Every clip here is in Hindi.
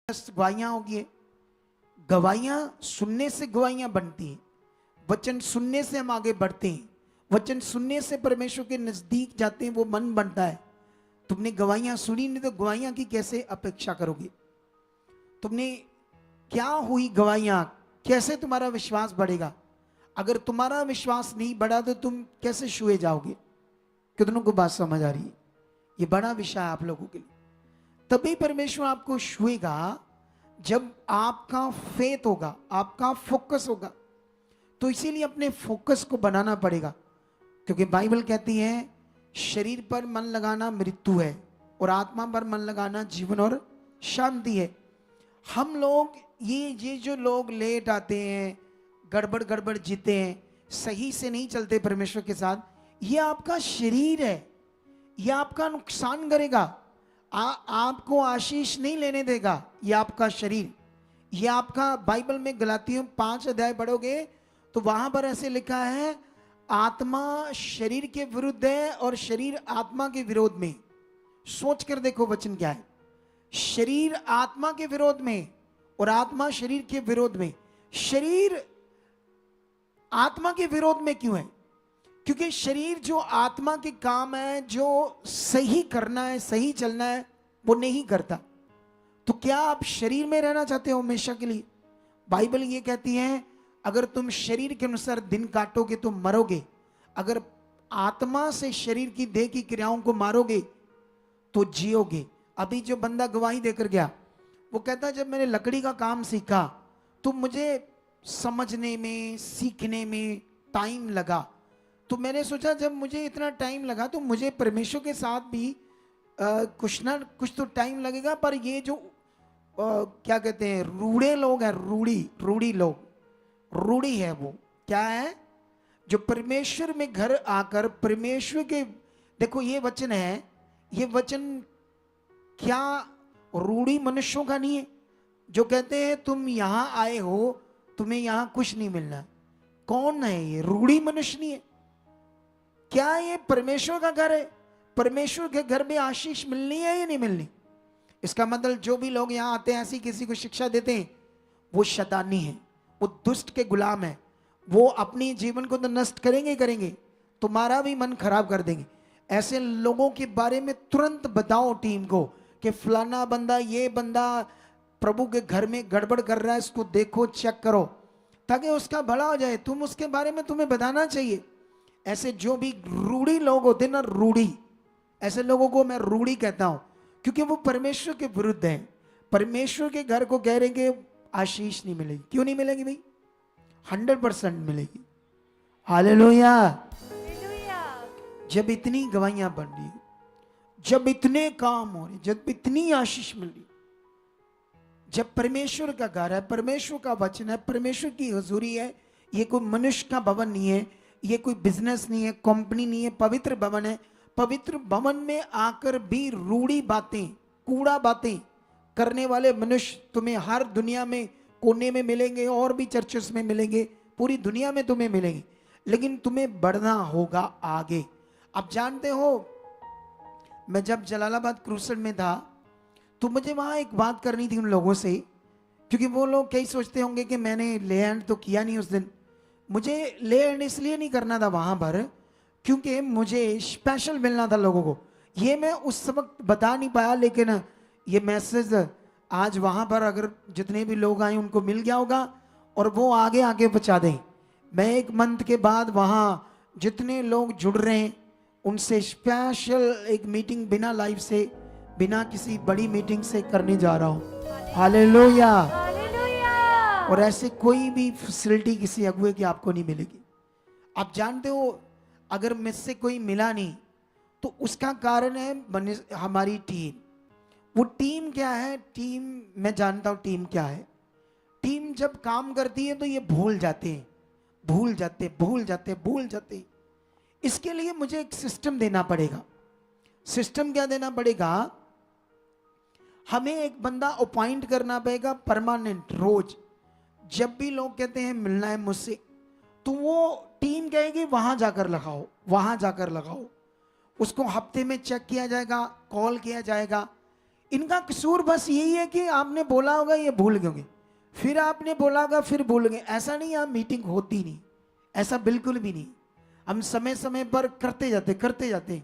गवाहियां होगी। गवाहियां सुनने से गवाहियां बनती हैं। वचन सुनने से हम आगे बढ़ते हैं। वचन सुनने से परमेश्वर के नजदीक जाते हैं, वो मन बनता है। तुमने गवाहियां सुनी नहीं तो गवाहियां की कैसे अपेक्षा करोगे? तुमने क्या हुई गवाहियां, कैसे तुम्हारा विश्वास बढ़ेगा? अगर तुम्हारा विश्वास नहीं बढ़ा तो तुम कैसे छुए जाओगे? कितनों को बात समझ आ रही है? ये बड़ा विषय है आप लोगों के लिए। तभी परमेश्वर आपको छुएगा जब आपका फेथ होगा, आपका फोकस होगा। तो इसीलिए अपने फोकस को बनाना पड़ेगा, क्योंकि बाइबल कहती है शरीर पर मन लगाना मृत्यु है और आत्मा पर मन लगाना जीवन और शांति है। हम लोग ये जो लोग लेट आते हैं, गड़बड़ गड़बड़ जीते हैं, सही से नहीं चलते परमेश्वर के साथ, ये आपका शरीर है। ये आपका नुकसान करेगा, आपको आशीष नहीं लेने देगा। ये आपका शरीर, ये आपका, बाइबल में गलातियों 5 अध्याय पढ़ोगे तो वहां पर ऐसे लिखा है, आत्मा शरीर के विरुद्ध है और शरीर आत्मा के विरोध में। सोच कर देखो वचन क्या है। शरीर आत्मा के विरोध में और आत्मा शरीर के विरोध में। शरीर आत्मा के विरोध में क्यों है? क्योंकि शरीर जो आत्मा के काम है, जो सही करना है, सही चलना है, वो नहीं करता। तो क्या आप शरीर में रहना चाहते हो हमेशा के लिए? बाइबल ये कहती है अगर तुम शरीर के अनुसार दिन काटोगे तो मरोगे, अगर आत्मा से शरीर की देह की क्रियाओं को मारोगे तो जियोगे। अभी जो बंदा गवाही देकर गया, वो कहता जब मैंने लकड़ी का काम सीखा तो मुझे समझने में, सीखने में टाइम लगा। तो मैंने सोचा जब मुझे इतना टाइम लगा तो मुझे परमेश्वर के साथ भी कुछ ना कुछ तो टाइम लगेगा। पर ये जो क्या कहते हैं, रूढ़े लोग हैं, रूढ़ी लोग, रूढ़ी है, वो क्या है, जो परमेश्वर में घर आकर परमेश्वर के, देखो ये वचन है, ये वचन क्या रूढ़ी मनुष्यों का नहीं है जो कहते हैं तुम यहां आए हो, तुम्हें यहां कुछ नहीं मिलना। कौन है ये? रूढ़ी मनुष्य नहीं है। क्या ये परमेश्वर का घर है? परमेश्वर के घर में आशीष मिलनी है या नहीं मिलनी? इसका मतलब जो भी लोग यहां आते हैं, ऐसी किसी को शिक्षा देते हैं, वो शैतानी है, वो दुष्ट के गुलाम है। वो अपनी जीवन को तो नष्ट करेंगे ही करेंगे, तुम्हारा भी मन खराब कर देंगे। ऐसे लोगों के बारे में तुरंत बताओ टीम को कि फलाना बंदा, ये बंदा प्रभु के घर में गड़बड़ कर रहा है, इसको देखो, चेक करो, ताकि उसका भला हो जाए। तुम उसके बारे में तुम्हें बताना चाहिए। ऐसे जो भी रूढ़ी लोग होते हैं ना, रूढ़ी, ऐसे लोगों को मैं रूढ़ी कहता हूं, क्योंकि वो परमेश्वर के विरुद्ध हैं। परमेश्वर के घर को कह रहे कि आशीष नहीं मिलेगी। क्यों नहीं मिलेगी भाई? 100% मिलेगी। हालेलुया। जब इतनी गवाहियां बन रही, जब इतने काम हो रहे, जब इतनी आशीष मिल रही, जब परमेश्वर का घर है, परमेश्वर का वचन है, परमेश्वर की हजूरी है, ये कोई मनुष्य का भवन नहीं है, ये कोई बिजनेस नहीं है, कंपनी नहीं है, पवित्र भवन है। पवित्र भवन में आकर भी रूढ़ी बातें, कूड़ा बातें करने वाले मनुष्य तुम्हें हर दुनिया में कोने में मिलेंगे, और भी चर्चेस में मिलेंगे, पूरी दुनिया में तुम्हें मिलेंगे। लेकिन तुम्हें बढ़ना होगा आगे। आप जानते हो, मैं जब जलालाबाद क्रूसेड में था तो मुझे वहां एक बात करनी थी उन लोगों से, क्योंकि वो लोग कई सोचते होंगे कि मैंने ले हैंड तो किया नहीं उस दिन। मुझे ले हैंड इसलिए नहीं करना था वहां पर क्योंकि मुझे स्पेशल मिलना था लोगों को। ये मैं उस वक्त बता नहीं पाया, लेकिन ये मैसेज आज वहां पर अगर जितने भी लोग आए उनको मिल गया होगा और वो आगे आगे पहुंचा दें। मैं 1 मंथ के बाद वहां जितने लोग जुड़ रहे हैं उनसे स्पेशल एक मीटिंग बिना लाइव से, बिना किसी बड़ी मीटिंग से करने जा रहा हूं। हालेलुया। और ऐसे कोई भी फैसिलिटी किसी अगुए की आपको नहीं मिलेगी। आप जानते हो, अगर मुझसे कोई मिला नहीं तो उसका कारण है हमारी टीम। वो टीम क्या है? टीम, मैं जानता हूं टीम क्या है। टीम जब काम करती है तो ये भूल जाते हैं, भूल जाते भूल जाते भूल जाते। इसके लिए मुझे एक सिस्टम देना पड़ेगा। सिस्टम क्या देना पड़ेगा? हमें एक बंदा अपॉइंट करना पड़ेगा परमानेंट। रोज जब भी लोग कहते हैं मिलना है मुझसे, तो वो टीम कहेगी वहां जाकर लगाओ, वहां जाकर लगाओ। उसको हफ्ते में चेक किया जाएगा, कॉल किया जाएगा। इनका कसूर बस यही है कि आपने बोला होगा ये भूल गए, फिर आपने बोला होगा फिर भूल गए। ऐसा नहीं, यहाँ मीटिंग होती नहीं, ऐसा बिल्कुल भी नहीं। हम समय समय पर करते जाते।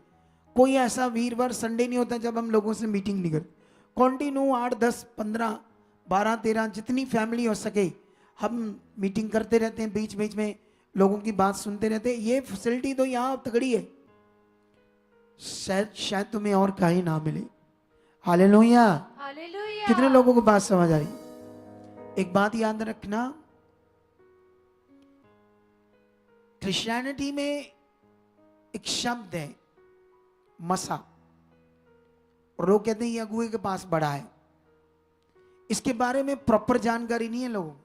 कोई ऐसा वीरवार संडे नहीं होता जब हम लोगों से मीटिंग नहीं करते। कंटिन्यू 8 10 15 12 13 जितनी फैमिली हो सके हम मीटिंग करते रहते हैं, बीच बीच में लोगों की बात सुनते रहते हैं। ये फैसिलिटी तो यहाँ तगड़ी है, शायद तुम्हें और कहीं ना मिले। हालेलुया। हालेलुया। कितने लोगों को बात समझ आ रही? एक बात याद रखना, क्रिश्चियनिटी में एक शब्द है मसा, और लोग कहते हैं ये अगुए के पास बड़ा है। इसके बारे में प्रॉपर जानकारी नहीं है लोगों को,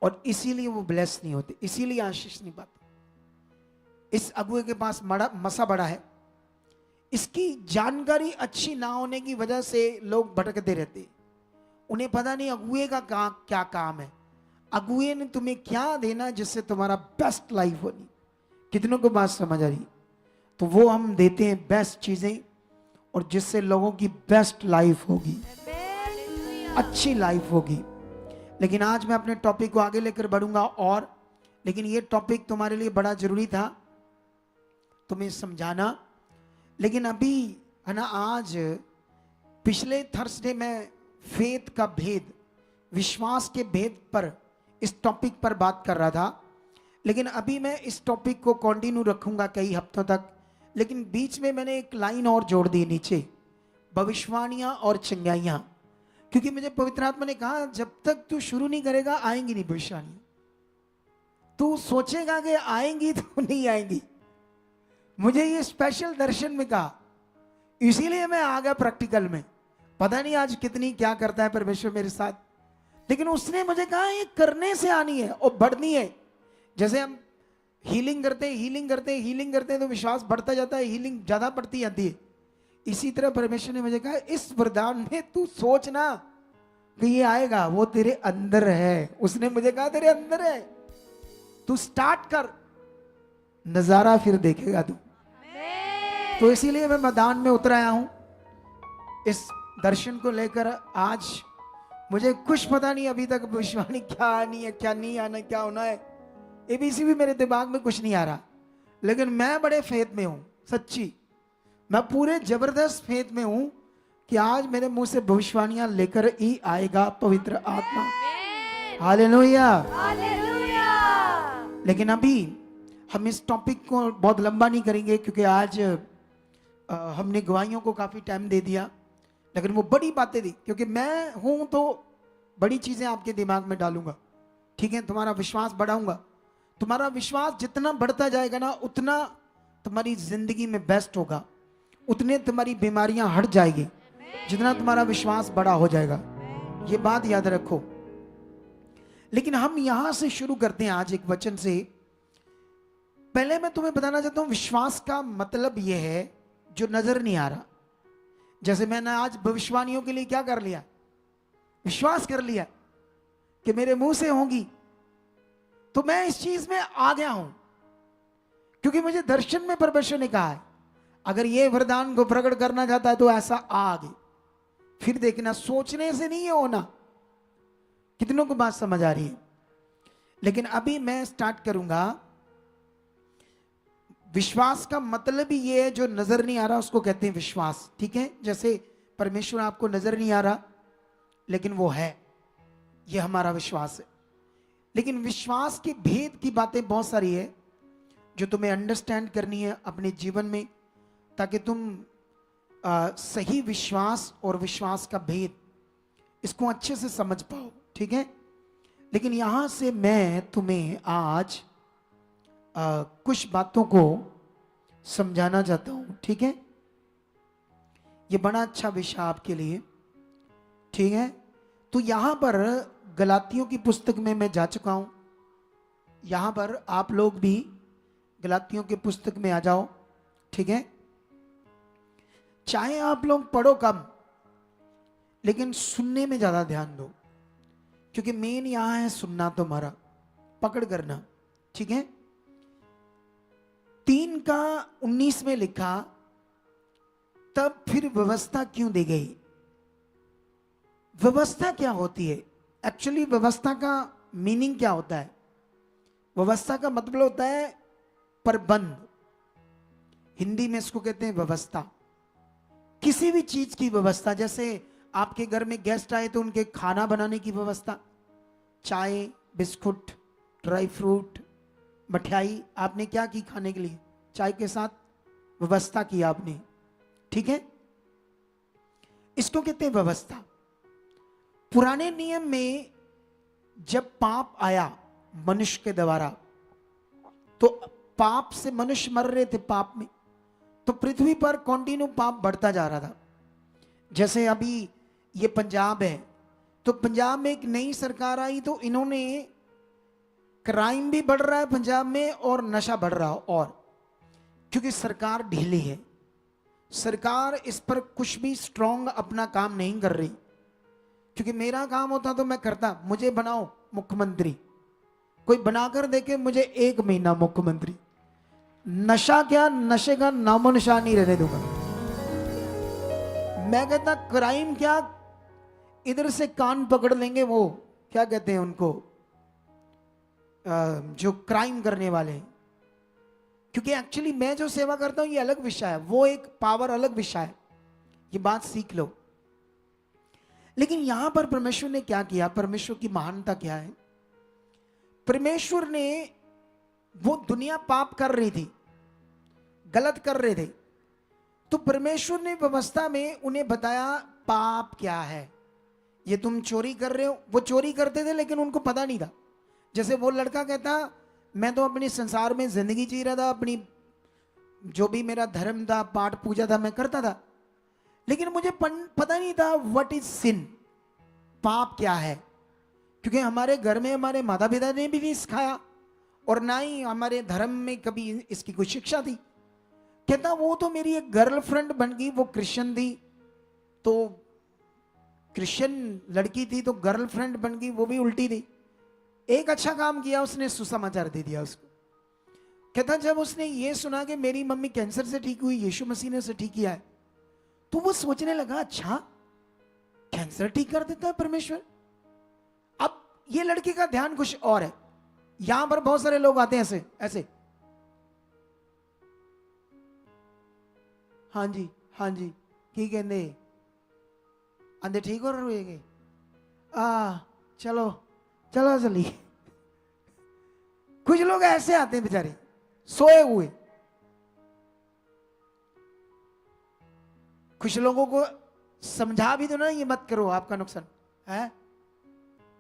और इसीलिए वो ब्लेस नहीं होते, इसीलिए आशीष नहीं पाते। इस अगुए के पास मसा बड़ा है, इसकी जानकारी अच्छी ना होने की वजह से लोग भटकते रहते। उन्हें पता नहीं अगुए का क्या काम है, अगुए ने तुम्हें क्या देना जिससे तुम्हारा बेस्ट लाइफ होनी। कितनों को बात समझ आ रही? तो वो हम देते हैं बेस्ट चीजें, और जिससे लोगों की बेस्ट लाइफ होगी, अच्छी लाइफ होगी। लेकिन आज मैं अपने टॉपिक को आगे लेकर बढ़ूंगा, और लेकिन ये टॉपिक तुम्हारे लिए बड़ा जरूरी था तुम्हें समझाना। लेकिन अभी है ना, आज पिछले थर्सडे में फेथ का भेद, विश्वास के भेद पर, इस टॉपिक पर बात कर रहा था। लेकिन अभी मैं इस टॉपिक को कंटिन्यू रखूंगा कई हफ्तों तक। लेकिन बीच में मैंने एक लाइन और जोड़ दी नीचे, भविष्यवाणियां और चंगाइयां, क्योंकि मुझे पवित्र आत्मा ने कहा जब तक तू शुरू नहीं करेगा आएंगी नहीं भविष्यवाणियां। तू सोचेगा कि आएंगी तो नहीं आएंगी। मुझे ये स्पेशल दर्शन में कहा, इसीलिए मैं आ गया प्रैक्टिकल में। पता नहीं आज कितनी क्या करता है परमेश्वर मेरे साथ, लेकिन उसने मुझे कहा ये करने से आनी है और बढ़नी है। जैसे हम हीलिंग करते हैं तो विश्वास बढ़ता जाता है, हीलिंग ज्यादा बढ़ती जाती है। इसी तरह परमेश्वर ने मुझे कहा इस वरदान में तू सोचना कि ये आएगा, वो तेरे अंदर है। उसने मुझे कहा तेरे अंदर है, तू स्टार्ट कर, नजारा फिर देखेगा तू। तो इसीलिए मैं मैदान में उतर आया हूं इस दर्शन को लेकर। आज मुझे कुछ पता नहीं अभी तक भविष्यवाणी क्या आनी है, क्या नहीं आना, क्या होना है, एबीसी भी मेरे दिमाग में कुछ नहीं आ रहा। लेकिन मैं बड़े फेथ में हूं, सच्ची मैं पूरे जबरदस्त फेथ में हूं कि आज मेरे मुंह से भविष्यवाणियां लेकर ही आएगा पवित्र आत्मा। हालेलुया। लेकिन अभी हम इस टॉपिक को बहुत लंबा नहीं करेंगे, क्योंकि आज हमने गवाहियों को काफी टाइम दे दिया। लेकिन वो बड़ी बातें दी, क्योंकि मैं हूं तो बड़ी चीजें आपके दिमाग में डालूंगा, ठीक है? तुम्हारा विश्वास बढ़ाऊंगा। तुम्हारा विश्वास जितना बढ़ता जाएगा ना, उतना तुम्हारी जिंदगी में बेस्ट होगा, उतने तुम्हारी बीमारियां हट जाएगी, जितना तुम्हारा विश्वास बड़ा हो जाएगा। ये बात याद रखो। लेकिन हम यहां से शुरू करते हैं आज एक वचन से। पहले मैं तुम्हें बताना चाहता हूं, विश्वास का मतलब यह है जो नजर नहीं आ रहा। जैसे मैंने आज भविष्यवाणियों के लिए क्या कर लिया, विश्वास कर लिया कि मेरे मुंह से होंगी, तो मैं इस चीज में आ गया हूं, क्योंकि मुझे दर्शन में परमेश्वर ने कहा है अगर ये वरदान को प्रकट करना चाहता है तो ऐसा आगे। फिर देखना, सोचने से नहीं है होना। कितनों को बात समझ आ रही है? लेकिन अभी मैं स्टार्ट करूंगा। विश्वास का मतलब ही ये है जो नजर नहीं आ रहा उसको कहते हैं विश्वास, ठीक है? जैसे परमेश्वर आपको नजर नहीं आ रहा लेकिन वो है, ये हमारा विश्वास है। लेकिन विश्वास के भेद की बातें बहुत सारी है जो तुम्हें अंडरस्टैंड करनी है अपने जीवन में, ताकि तुम सही विश्वास और विश्वास का भेद इसको अच्छे से समझ पाओ, ठीक है? लेकिन यहां से मैं तुम्हें आज कुछ बातों को समझाना चाहता हूं, ठीक है? ये बड़ा अच्छा विषय आपके लिए, ठीक है? तो यहां पर गलातियों की पुस्तक में मैं जा चुका हूं। यहां पर आप लोग भी गलातियों की पुस्तक में आ जाओ, ठीक है? चाहे आप लोग पढ़ो कम, लेकिन सुनने में ज्यादा ध्यान दो, क्योंकि मेन यहां है सुनना तुम्हारा, पकड़ करना, ठीक है? 3:19 में लिखा, तब फिर व्यवस्था क्यों दी गई? व्यवस्था क्या होती है? एक्चुअली व्यवस्था का मीनिंग क्या होता है? व्यवस्था का मतलब होता है प्रबंध। हिंदी में इसको कहते हैं व्यवस्था। किसी भी चीज की व्यवस्था, जैसे आपके घर में गेस्ट आए तो उनके खाना बनाने की व्यवस्था, चाय, बिस्कुट, ड्राई फ्रूट, मठियाई, आपने क्या की खाने के लिए? चाय के साथ व्यवस्था की आपने, ठीक है? इसको कहते हैं व्यवस्था। पुराने नियम में जब पाप आया मनुष्य के द्वारा, तो पाप से मनुष्य मर रहे थे पाप में, तो पृथ्वी पर कंटिन्यू पाप बढ़ता जा रहा था। जैसे अभी ये पंजाब है, तो पंजाब में एक नई सरकार आई तो इन्होंने, क्राइम भी बढ़ रहा है पंजाब में और नशा बढ़ रहा है, और क्योंकि सरकार ढीली है, सरकार इस पर कुछ भी स्ट्रांग अपना काम नहीं कर रही। क्योंकि मेरा काम होता तो मैं करता, मुझे बनाओ मुख्यमंत्री, कोई बनाकर देखे मुझे 1 महीना मुख्यमंत्री, नशा क्या, नशे का नामो निशान नहीं रहने दूंगा। मैं कहता क्राइम क्या, इधर से कान पकड़ लेंगे, वो क्या कहते हैं उनको, जो क्राइम करने वाले। क्योंकि एक्चुअली मैं जो सेवा करता हूं ये अलग विषय है, वो एक पावर अलग विषय है, ये बात सीख लो। लेकिन यहां पर परमेश्वर ने क्या किया, परमेश्वर की महानता क्या है? परमेश्वर ने, वो दुनिया पाप कर रही थी, गलत कर रहे थे, तो परमेश्वर ने व्यवस्था में उन्हें बताया पाप क्या है। ये तुम चोरी कर रहे हो, वो चोरी करते थे लेकिन उनको पता नहीं था। जैसे वो लड़का कहता मैं तो अपने संसार में जिंदगी जी रहा था, अपनी जो भी मेरा धर्म था, पाठ पूजा था, मैं करता था, लेकिन मुझे पता नहीं था व्हाट इज सिन, पाप क्या है। क्योंकि हमारे घर में हमारे माता पिता ने भी नहीं सिखाया, और ना ही हमारे धर्म में कभी इसकी कोई शिक्षा थी। कहता वो तो मेरी एक गर्लफ्रेंड बन गई, वो क्रिश्चियन थी, तो क्रिश्चियन लड़की थी तो गर्लफ्रेंड बन गई, वो भी उल्टी थी। एक अच्छा काम किया उसने, सुसमाचार दे दिया उसको। कहता जब उसने ये सुना कि मेरी मम्मी कैंसर से ठीक हुई, यीशु मसीह ने उसे ठीक किया है, तो वो सोचने लगा अच्छा कैंसर ठीक कर देता है परमेश्वर। अब ये लड़की का ध्यान कुछ और है। यहां पर बहुत सारे लोग आते हैं ऐसे ऐसे, हाँ जी हाँ जी की कहते आंधे ठीक हो रहे हैं, चलो चलो चलिए। कुछ लोग ऐसे आते हैं बेचारे सोए हुए। कुछ लोगों को समझा भी दो ना, ये मत करो आपका नुकसान है,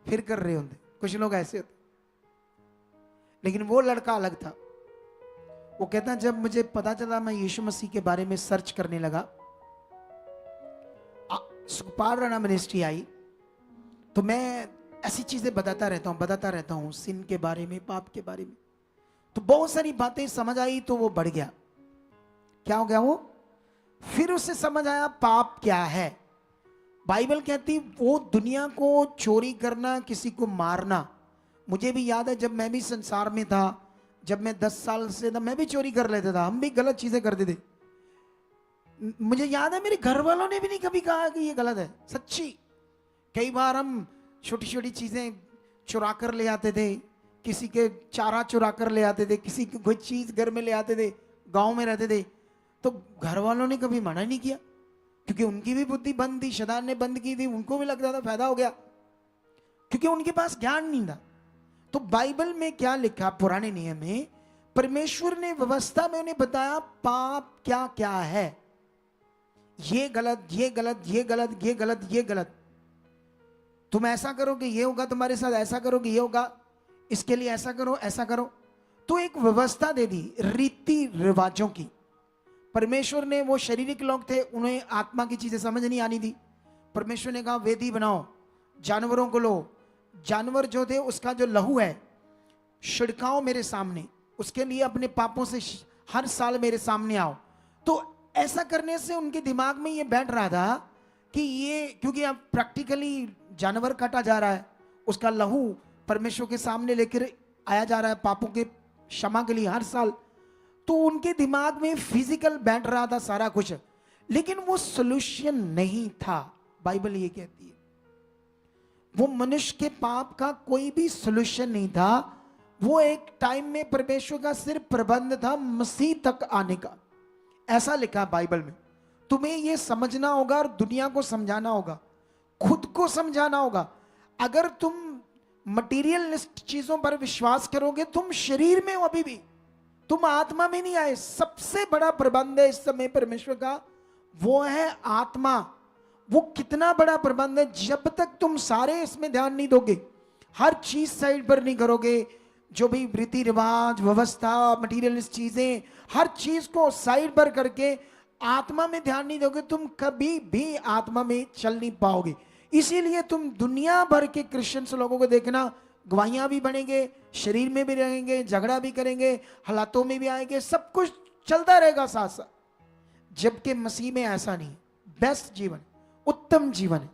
फिर कर रहे होंगे। कुछ लोग ऐसे होते, लेकिन वो लड़का अलग था। वो कहता जब मुझे पता चला, मैं यीशु मसीह के बारे में सर्च करने लगा, सुखपाल राणा मिनिस्ट्री आई, तो मैं ऐसी चीजें बताता रहता हूं सिन के बारे में, पाप के बारे में, तो बहुत सारी बातें समझ आई, तो वो बढ़ गया। क्या हो गया वो? फिर उसे समझ आया पाप क्या है। बाइबल कहती वो दुनिया को चोरी करना, किसी को मारना। मुझे भी याद है जब मैं भी संसार में था, जब मैं 10 साल से था, मैं भी चोरी कर लेता था, हम भी गलत चीजें करते थे। मुझे याद है मेरे घर वालों ने भी नहीं कभी कहा कि ये गलत है, सच्ची। कई बार हम छोटी छोटी चीजें चुरा कर ले आते थे, किसी के चारा चुरा कर ले आते थे, किसी की कोई चीज घर में ले आते थे, गांव में रहते थे, तो घर वालों ने कभी मना नहीं किया, क्योंकि उनकी भी बुद्धि बंद थी, शैतान ने बंद की थी, उनको भी लगता था फायदा हो गया, क्योंकि उनके पास ज्ञान नहीं था। तो बाइबल में क्या लिखा, पुराने नियम में परमेश्वर ने व्यवस्था में उन्हें बताया पाप क्या क्या है, ये गलत, ये गलत, ये गलत, ये गलत, ये गलत, तुम ऐसा करोगे ये होगा, तुम्हारे साथ ऐसा करोगे ये होगा, इसके लिए ऐसा करो ऐसा करो। तो एक व्यवस्था दे दी रीति रिवाजों की। परमेश्वर ने, वो शारीरिक लोग थे, उन्हें आत्मा की चीजें समझ नहीं आनी थी। परमेश्वर ने कहा वेदी बनाओ, जानवरों को लो, जानवर जो थे उसका जो लहू है छिड़काओ मेरे सामने, उसके लिए अपने पापों से हर साल मेरे सामने आओ। तो ऐसा करने से उनके दिमाग में ये बैठ रहा था कि ये, क्योंकि अब प्रैक्टिकली जानवर काटा जा रहा है, उसका लहू परमेश्वर के सामने लेकर आया जा रहा है पापों के क्षमा के लिए हर साल, तो उनके दिमाग में फिजिकल बैठ रहा था सारा कुछ। लेकिन वो सॉल्यूशन नहीं था। बाइबल ये कहती है वो मनुष्य के पाप का कोई भी सॉल्यूशन नहीं था। वो एक टाइम में परमेश्वर का सिर्फ प्रबंध था मसीह तक आने का। ऐसा लिखा है बाइबल में। तुम्हें यह समझना होगा और दुनिया को समझाना होगा, खुद को समझाना होगा। अगर तुम मटीरियलिस्ट चीजों पर विश्वास करोगे, तुम शरीर में हो अभी भी, तुम आत्मा में नहीं आए। सबसे बड़ा प्रबंध है इस समय परमेश्वर का, वो है आत्मा। वो कितना बड़ा प्रबंध है, जब तक तुम सारे इसमें ध्यान नहीं दोगे, हर चीज साइड पर नहीं करोगे, जो भी रीति रिवाज, व्यवस्था, मटीरियलिस्ट चीजें, हर चीज को साइड पर करके आत्मा में ध्यान नहीं दोगे, तुम कभी भी आत्मा में चल नहीं पाओगे। इसीलिए तुम दुनिया भर के क्रिश्चियंस लोगों को देखना, गवाहियां भी बनेंगे, शरीर में भी रहेंगे, झगड़ा भी करेंगे, हालातों में भी आएंगे, सब कुछ चलता रहेगा साथ साथ। जबकि मसीह में ऐसा नहीं। बेस्ट जीवन, उत्तम जीवन है।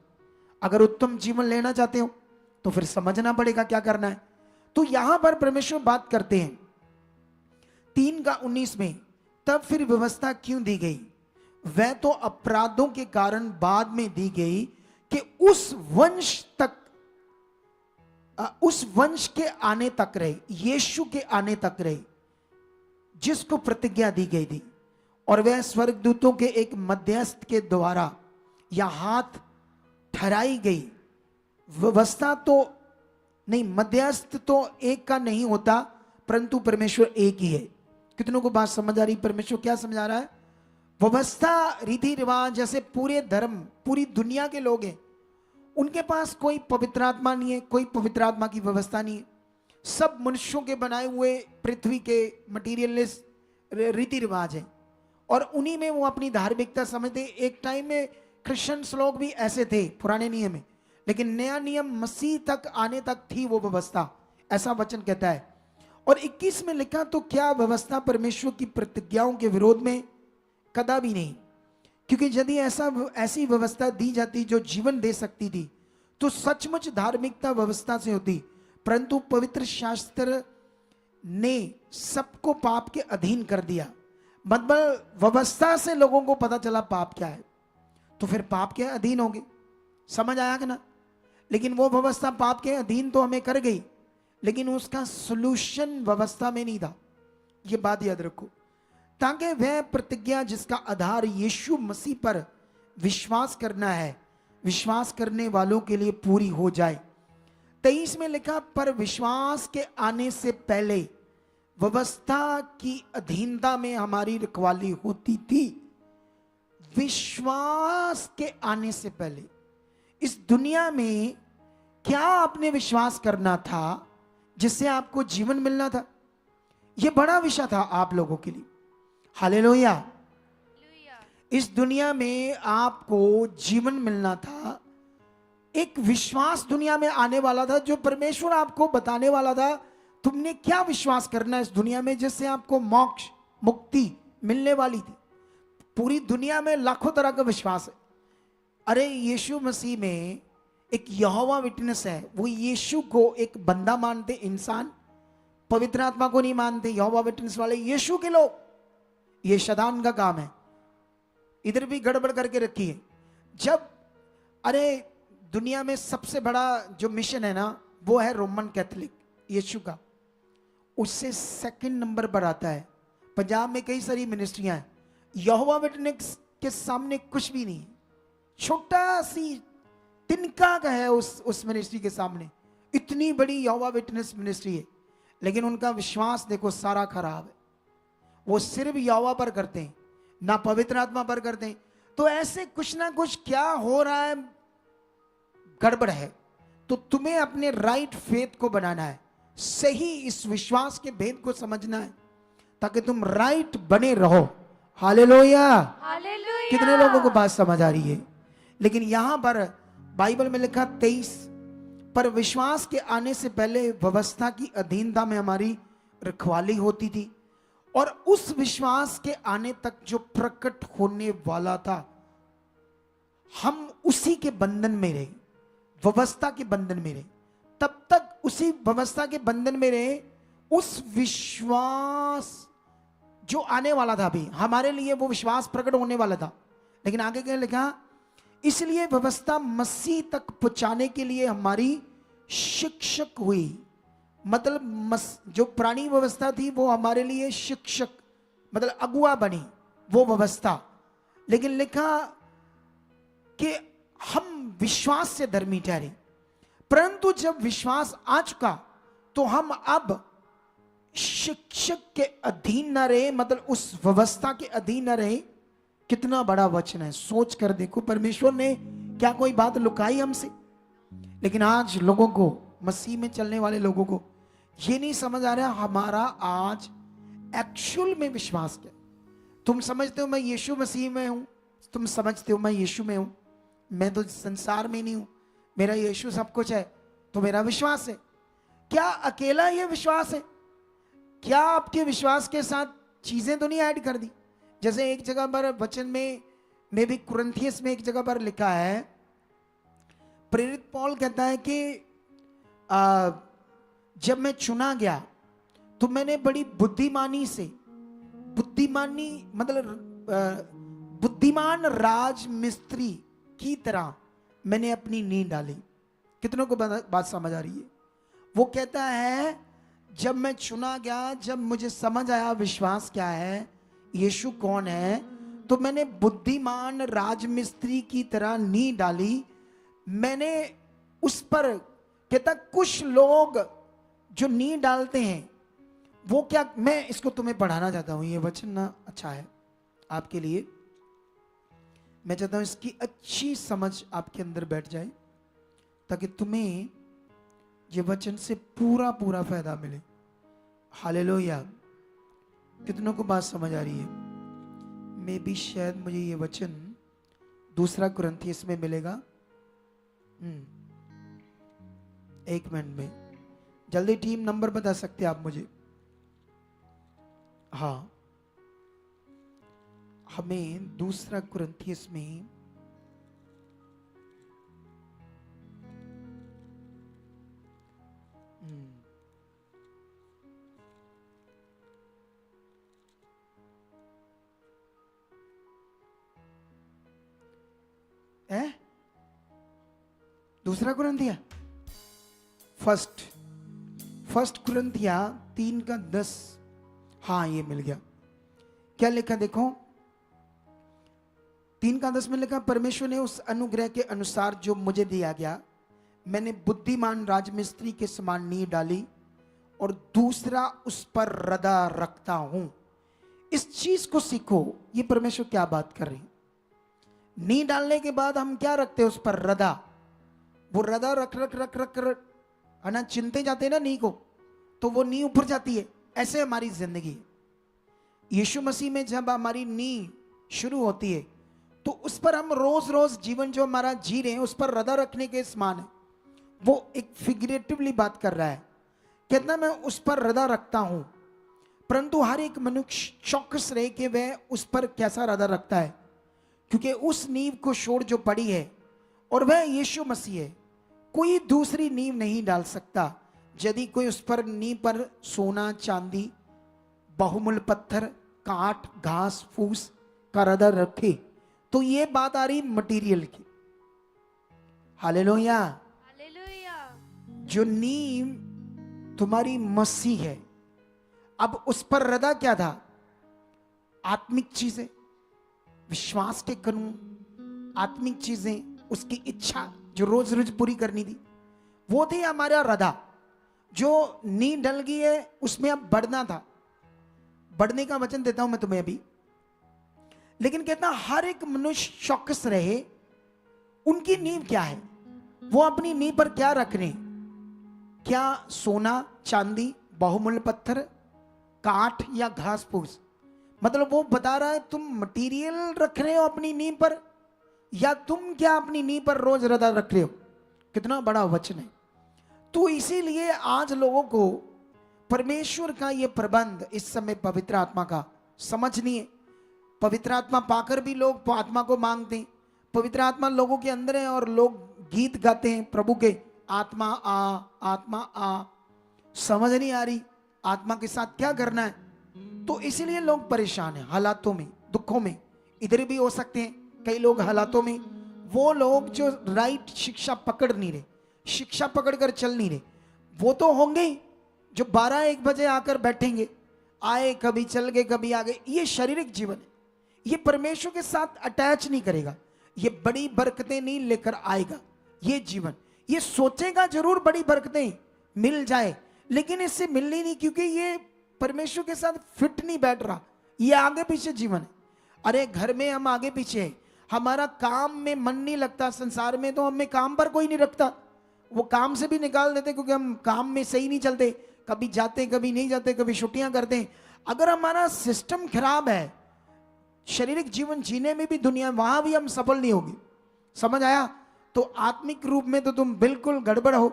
अगर उत्तम जीवन लेना चाहते हो तो फिर समझना पड़ेगा क्या करना है। तो यहां पर परमेश्वर बात करते हैं 3:19 में, तब फिर व्यवस्था क्यों दी गई? वह तो अपराधों के कारण बाद में दी गई कि उस वंश के आने तक रहे, यीशु के आने तक रहे, जिसको प्रतिज्ञा दी गई थी। और वह स्वर्गदूतों के एक मध्यस्थ के द्वारा या हाथ ठहराई गई। व्यवस्था तो नहीं, मध्यस्थ तो एक का नहीं होता, परंतु परमेश्वर एक ही है। कितनों को बात समझ आ रही? परमेश्वर क्या समझा रहा है? व्यवस्था, रीति रिवाज, जैसे पूरे धर्म, पूरी दुनिया के लोग हैं, उनके पास कोई पवित्र आत्मा नहीं है, कोई पवित्र आत्मा की व्यवस्था नहीं है। सब मनुष्यों के बनाए हुए पृथ्वी के मटीरियलिस्ट रीति रिवाज हैं, और उन्हीं में वो अपनी धार्मिकता समझते। एक टाइम में क्रिश्चियंस लोग भी ऐसे थे पुराने नियम में, लेकिन नया नियम मसीह तक आने तक थी वो व्यवस्था, ऐसा वचन कहता है। और 21 में लिखा, तो क्या व्यवस्था परमेश्वर की प्रतिज्ञाओं के विरोध में? कदापि नहीं। क्योंकि यदि ऐसी व्यवस्था दी जाती जो जीवन दे सकती थी, तो सचमुच धार्मिकता व्यवस्था से होती। परंतु पवित्र शास्त्र ने सबको पाप के अधीन कर दिया। मतलब व्यवस्था से लोगों को पता चला पाप क्या है, तो फिर पाप के अधीन होंगे। समझ आया कि ना? लेकिन वो व्यवस्था पाप के अधीन तो हमें कर गई, लेकिन उसका सॉल्यूशन व्यवस्था में नहीं था। ये बात याद रखो। ताकि वह प्रतिज्ञा जिसका आधार यीशु मसीह पर विश्वास करना है, विश्वास करने वालों के लिए पूरी हो जाए। 23 में लिखा, पर विश्वास के आने से पहले व्यवस्था की अधीनता में हमारी रखवाली होती थी। विश्वास के आने से पहले इस दुनिया में क्या आपने विश्वास करना था जिससे आपको जीवन मिलना था? यह बड़ा विषय था आप लोगों के लिए। हालेलुया। इस दुनिया में आपको जीवन मिलना था, एक विश्वास दुनिया में आने वाला था, जो परमेश्वर आपको बताने वाला था तुमने क्या विश्वास करना है इस दुनिया में, जिससे आपको मोक्ष, मुक्ति मिलने वाली थी। पूरी दुनिया में लाखों तरह का विश्वास है। अरे यीशु मसीह में एक यहोवा विटनेस है, वो यीशु को एक बंदा मानते, इंसान, पवित्र आत्मा को नहीं मानते। यहोवा विटनेस वाले यीशु के लोग, ये शैतान का काम है। इधर भी गड़बड़ करके रखी है। जब अरे दुनिया में सबसे बड़ा जो मिशन है ना, वो है रोमन कैथोलिक यीशु का, उससे सेकंड नंबर पर आता है। पंजाब में कई सारी मिनिस्ट्रियां हैं, यहोवा विटनेस के सामने कुछ भी नहीं, छोटा सी तिनका का है उस मिनिस्ट्री के सामने। इतनी बड़ी यहोवा विटनेस मिनिस्ट्री है, लेकिन उनका विश्वास देखो सारा खराब है। वो सिर्फ यहोवा पर करते हैं, ना पवित्र आत्मा पर करते हैं। तो ऐसे कुछ ना कुछ क्या हो रहा है, गड़बड़ है। तो तुम्हें अपने राइट फेथ को बनाना है, सही इस विश्वास के भेद को समझना है, ताकि तुम राइट बने रहो। हालेलुया। हालेलुया। कितने लोगों को बात समझ आ रही है? लेकिन यहां पर बाइबल में लिखा 23, पर विश्वास के आने से पहले व्यवस्था की अधीनता में हमारी रखवाली होती थी, और उस विश्वास के आने तक जो प्रकट होने वाला था, हम उसी के बंधन में रहे, व्यवस्था के बंधन में रहे। तब तक उसी व्यवस्था के बंधन में रहे। उस विश्वास जो आने वाला था, अभी हमारे लिए वो विश्वास प्रकट होने वाला था, लेकिन आगे क्या लिखा, इसलिए व्यवस्था मसीह तक पहुंचाने के लिए हमारी शिक्षक हुई। मतलब जो पुरानी व्यवस्था थी वो हमारे लिए शिक्षक मतलब अगुआ बनी वो व्यवस्था। लेकिन लिखा कि हम विश्वास से धर्मी ठहरे, परंतु जब विश्वास आ चुका तो हम अब शिक्षक के अधीन न रहे, मतलब उस व्यवस्था के अधीन न रहे। कितना बड़ा वचन है, सोच कर देखो। परमेश्वर ने क्या कोई बात लुकाई हमसे? लेकिन आज लोगों को, मसीह में चलने वाले लोगों को ये नहीं समझ आ रहा हमारा आज एक्चुअल में विश्वास क्या। तुम समझते हो मैं यीशु मसीह में हूं, तुम समझते हो मैं यीशु में हूं, मैं तो संसार में नहीं हूं, मेरा यीशु सब कुछ है, तो मेरा विश्वास है। क्या अकेला ये विश्वास है? क्या आपके विश्वास के साथ चीजें तो नहीं ऐड कर दी? जैसे एक जगह पर वचन में भी कुरिन्थियस में एक जगह पर लिखा है, प्रेरित पौल कहता है कि जब मैं चुना गया तो मैंने बड़ी बुद्धिमानी से, बुद्धिमानी मतलब बुद्धिमान राज मिस्त्री की तरह मैंने अपनी नींव डाली। कितनों को बात समझ आ रही है? वो कहता है जब मैं चुना गया, जब मुझे समझ आया विश्वास क्या है, यीशु कौन है, तो मैंने बुद्धिमान राजमिस्त्री की तरह नींव डाली। मैंने उस पर, कहता कुछ लोग जो नींव डालते हैं वो क्या, मैं इसको तुम्हें पढ़ाना चाहता हूं, ये वचन ना अच्छा है आपके लिए। मैं चाहता हूं इसकी अच्छी समझ आपके अंदर बैठ जाए ताकि तुम्हें ये वचन से पूरा पूरा फायदा मिले। हालेलुया। कितनों को बात समझ आ रही है? मे भी शायद मुझे ये वचन दूसरा कुरिन्थियस में मिलेगा। एक मिनट में जल्दी टीम नंबर बता सकते हैं आप मुझे? हाँ, हमें दूसरा कुरिन्थियस में दूसरा कुरिन्थिया फर्स्ट कुरिन्थिया 3:10। हाँ ये मिल गया। क्या लिखा देखो, 3:10 में लिखा, परमेश्वर ने उस अनुग्रह के अनुसार जो मुझे दिया गया, मैंने बुद्धिमान राजमिस्त्री के समान नींव डाली और दूसरा उस पर रदा रखता हूं। इस चीज को सीखो, ये परमेश्वर क्या बात कर रही। नींव डालने के बाद हम क्या रखते हैं उस पर? रदा। वो रदा रख रख रख रख रख है ना, चिनते जाते हैं ना नींव को, तो वो नींव ऊपर जाती है। ऐसे हमारी जिंदगी है। यीशु मसीह में जब हमारी नींव शुरू होती है तो उस पर हम रोज रोज जीवन जो हमारा जी रहे हैं उस पर रदा रखने के समान है। वो एक फिगरेटिवली बात कर रहा है, कहता मैं उस पर रदा रखता हूं, परंतु हर एक मनुष्य चौकस रहे कि वह उस पर कैसा रदा रखता है, क्योंकि उस नींव को छोड़ जो पड़ी है और वह यीशु मसीह है, कोई दूसरी नींव नहीं डाल सकता। यदि कोई उस पर नींव पर सोना चांदी बहुमूल्य पत्थर काठ घास फूस का रदा रखे, तो ये बात आ रही मटेरियल की। हालेलुया। जो नींव तुम्हारी मसीह है, अब उस पर रदा क्या था? आत्मिक चीजें, विश्वास के कानून, आत्मिक चीजें, उसकी इच्छा जो रोज रोज पूरी करनी थी, वो थी हमारा रदा। जो नींव डल गई है उसमें अब बढ़ना था। बढ़ने का वचन देता हूं मैं तुम्हें अभी। लेकिन कहता हर एक मनुष्य चौकस रहे, उनकी नींव क्या है, वो अपनी नींव पर क्या रख रहे हैं? क्या सोना चांदी बहुमूल्य पत्थर काठ या घास फूस? मतलब वो बता रहा है तुम मटेरियल रख रहे हो अपनी नींव पर, या तुम क्या अपनी नींव पर रोज रदा रख रहे हो? कितना बड़ा वचन है। तो इसीलिए आज लोगों को परमेश्वर का ये प्रबंध इस समय पवित्र आत्मा का समझ नहीं है। पवित्र आत्मा पाकर भी लोग आत्मा को मांगते हैं। पवित्र आत्मा लोगों के अंदर है और लोग गीत गाते हैं प्रभु के, आत्मा आ आत्मा आ। समझ नहीं आ रही आत्मा के साथ क्या करना है। तो इसीलिए लोग परेशान हैं, हालातों में दुखों में। इधर भी हो सकते हैं, कई लोग हालातों में, वो लोग जो राइट शिक्षा पकड़ नहीं रहे, शिक्षा पकड़कर चल नहीं रहे, वो तो होंगे ही जो 12-1 बजे आकर बैठेंगे, आए कभी चल गए कभी आ गए। ये शारीरिक जीवन है, ये परमेश्वर के साथ अटैच नहीं करेगा, ये बड़ी बरकतें नहीं लेकर आएगा। ये जीवन, ये सोचेगा जरूर बड़ी बरकतें मिल जाए, लेकिन इससे मिलनी नहीं, क्योंकि ये परमेश्वर के साथ फिट नहीं बैठ रहा। ये आगे पीछे जीवन है। अरे घर में हम आगे पीछे हैं, हमारा काम में मन नहीं लगता, संसार में तो हमें काम पर कोई नहीं रखता, वो काम से भी निकाल देते क्योंकि हम काम में सही नहीं चलते, कभी जाते कभी नहीं जाते, कभी छुट्टियां करते हैं। अगर हमारा सिस्टम खराब है, शारीरिक जीवन जीने में भी दुनिया, वहां भी हम सफल नहीं होंगे। समझ आया? तो आत्मिक रूप में तो तुम बिल्कुल गड़बड़ हो,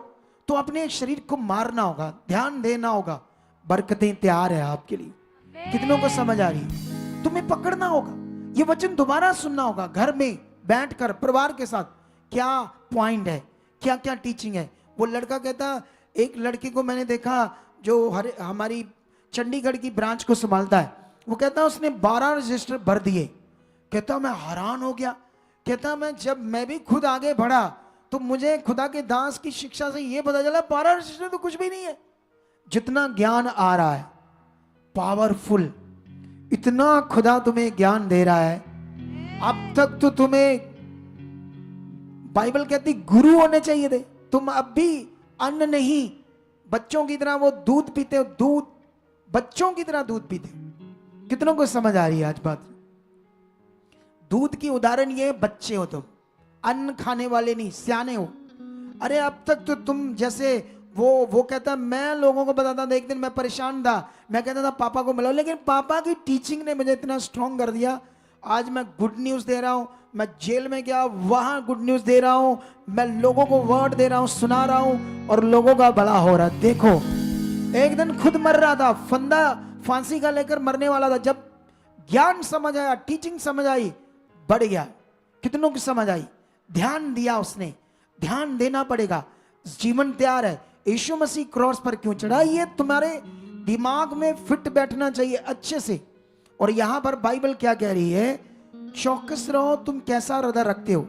तो अपने शरीर को मारना होगा, ध्यान देना होगा। बरकतें तैयार है आपके लिए। कितनों को समझ आ रही है? तुम्हें पकड़ना होगा, ये वचन दोबारा सुनना होगा, घर में बैठकर परिवार के साथ। क्या पॉइंट है, क्या क्या टीचिंग है। वो लड़का कहता, एक लड़के को मैंने देखा जो हमारी चंडीगढ़ की ब्रांच को संभालता है, वो कहता उसने 12 रजिस्टर भर दिए। कहता मैं हैरान हो गया, कहता जब मैं भी खुद आगे बढ़ा तो मुझे खुदा के दास की शिक्षा से ये पता चला 12 रजिस्टर तो कुछ भी नहीं है। जितना ज्ञान आ रहा है पावरफुल, इतना खुदा तुम्हें ज्ञान दे रहा है। अब तक तो तुम्हें बाइबल कहती गुरु होने चाहिए थे, तुम अब भी अन्न नहीं, बच्चों की तरह वो दूध पीते हो, दूध बच्चों की तरह दूध पीते। कितनों को समझ आ रही है आज बात? दूध की उदाहरण ये, बच्चे हो तुम, अन्न खाने वाले नहीं, सियाने हो। अरे अब तक तो तुम जैसे वो कहता, मैं लोगों को बताता था, एक दिन मैं परेशान था, मैं कहता था पापा को मिलाओ, लेकिन पापा की टीचिंग ने मुझे इतना स्ट्रॉन्ग कर दिया, आज मैं गुड न्यूज दे रहा हूं। मैं जेल में गया, वहां गुड न्यूज दे रहा हूं, मैं लोगों को वर्ड दे रहा हूं, सुना रहा हूं, और लोगों का भला हो रहा। देखो, एक दिन खुद मर रहा था, फंदा फांसी का लेकर मरने वाला था, जब ज्ञान समझ आया, टीचिंग समझ आई, बढ़ गया। कितनों की समझ आई? ध्यान दिया उसने, ध्यान देना पड़ेगा। जीवन तैयार है। यीशु मसीह क्रॉस पर क्यों चढ़ा, ये तुम्हारे दिमाग में फिट बैठना चाहिए अच्छे से। और यहां पर बाइबल क्या कह रही है? चौकस रहो, तुम कैसा हृदय रखते हो।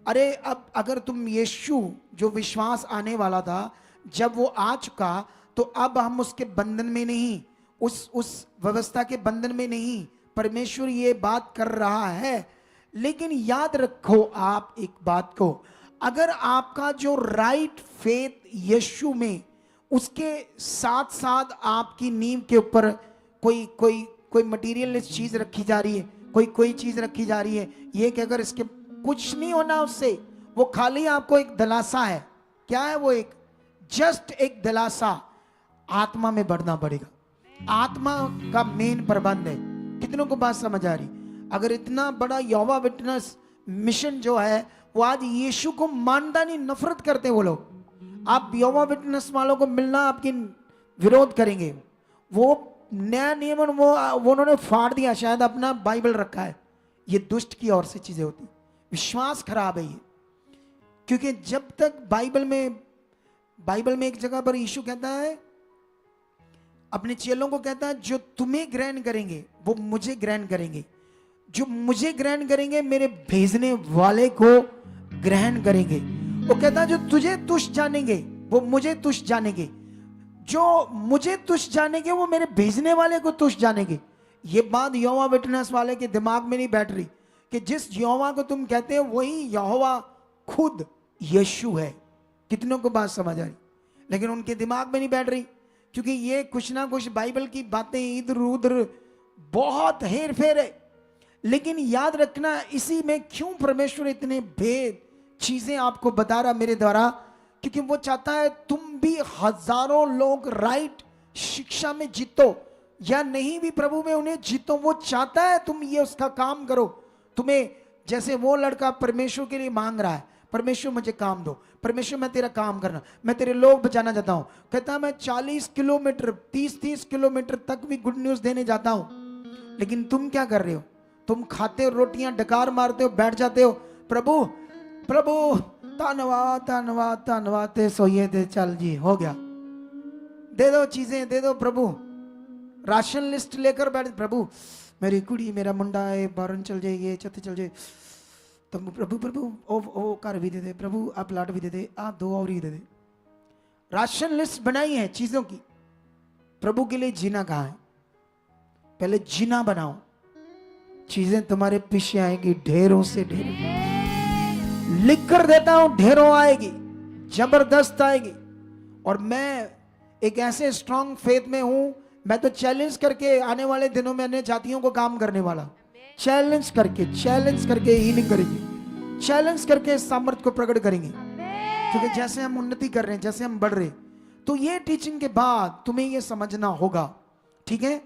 अरे अब अगर तुम यीशु, जो विश्वास आने वाला था, जब वो आ चुका, तो अब हम उसके बंधन में नहीं, उस व्यवस्था के बंधन में नहीं। परमेश्वर ये बात कर रहा है, लेकिन याद रखो आप एक बात को, अगर आपका जो राइट फेथ यीशु में, उसके साथ साथ आपकी नींव के ऊपर कोई मटीरियलिस्ट चीज रखी जा रही है, कोई चीज रखी जा रही है, ये कि अगर इसके कुछ नहीं होना उससे, वो खाली आपको एक दिलासा है। क्या है वो? एक जस्ट एक दिलासा। आत्मा में बढ़ना पड़ेगा, आत्मा का मेन प्रबंध है। कितनों को बात समझ आ रही? अगर इतना बड़ा यहोवा विटनेस मिशन जो है, वो आज यीशु को मानता नहीं, नफरत करते वो लोग। आप यहोवा विटनेस वालों को मिलना, आपकी विरोध करेंगे। वो नया नियम वो उन्होंने फाड़ दिया, शायद अपना बाइबल रखा है। ये दुष्ट की ओर से चीजें होती, विश्वास खराब है ये। क्योंकि जब तक बाइबल में एक जगह पर यीशु कहता है, अपने चेलों को कहता है, जो तुम्हें ग्रहण करेंगे वो मुझे ग्रहण करेंगे, जो मुझे ग्रहण करेंगे मेरे भेजने वाले को ग्रहण करेंगे। वो कहता है, जो तुझे तुच्छ जानेंगे वो मुझे तुच्छ जानेंगे, जो मुझे तुच्छ जानेंगे वो मेरे भेजने वाले को तुच्छ जानेंगे। ये बात यहोवा विटनेस वाले के दिमाग में नहीं बैठ रही कि जिस यहोवा को तुम कहते हो वही यहोवा खुद यीशु है। कितनों को बात समझ आ रही? लेकिन उनके दिमाग में नहीं बैठ रही, क्योंकि ये कुछ ना कुछ बाइबल की बातें इधर उधर बहुत हेर फेर है। लेकिन याद रखना, इसी में क्यों परमेश्वर इतने भेद चीजें आपको बता रहा मेरे द्वारा, क्योंकि वो चाहता है तुम भी हजारों लोग राइट शिक्षा में जीतो, या नहीं भी प्रभु में उन्हें जीतो। वो चाहता है तुम ये उसका काम करो। तुम्हें जैसे वो लड़का परमेश्वर के लिए मांग रहा है, परमेश्वर मुझे काम दो, परमेश्वर मैं तेरा काम करना, मैं तेरे लोग बचाना चाहता हूं। कहता मैं 40 किलोमीटर 30 किलोमीटर तक भी गुड न्यूज देने जाता हूं, लेकिन तुम क्या कर रहे हो? तुम खाते हो रोटियां, डकार मारते हो, बैठ जाते हो, प्रभु प्रभु धन्यवाद धन्यवाद धन्यवाद, ते सोइए दे, चल जी हो गया, दे दो चीजें दे दो प्रभु। राशन लिस्ट लेकर बैठ, प्रभु मेरी कुड़ी मेरा मुंडा है, बारन चल जाए, ये चते चल जाए, तो प्रभु प्रभु ओ कार भी दे दे, प्रभु आप प्लाट भी दे दे, आप 2 और ही दे दे। राशन लिस्ट बनाई है चीजों की। प्रभु के लिए जीना कहाँ है? पहले जीना बनाओ, चीजें तुम्हारे पीछे आएगी ढेरों से ढेरों। लिख कर देता हूं, ढेरों आएगी, जबरदस्त आएगी। और मैं एक ऐसे स्ट्रांग फेथ में हूं, मैं तो चैलेंज करके आने वाले दिनों में अन्य जातियों को काम करने वाला। चैलेंज करके हीलिंग करेंगे, चैलेंज करके इस सामर्थ्य को प्रकट करेंगे। क्योंकि जैसे हम उन्नति कर रहे हैं, जैसे हम बढ़ रहे, तो ये टीचिंग के बाद तुम्हें ये समझना होगा, ठीक है,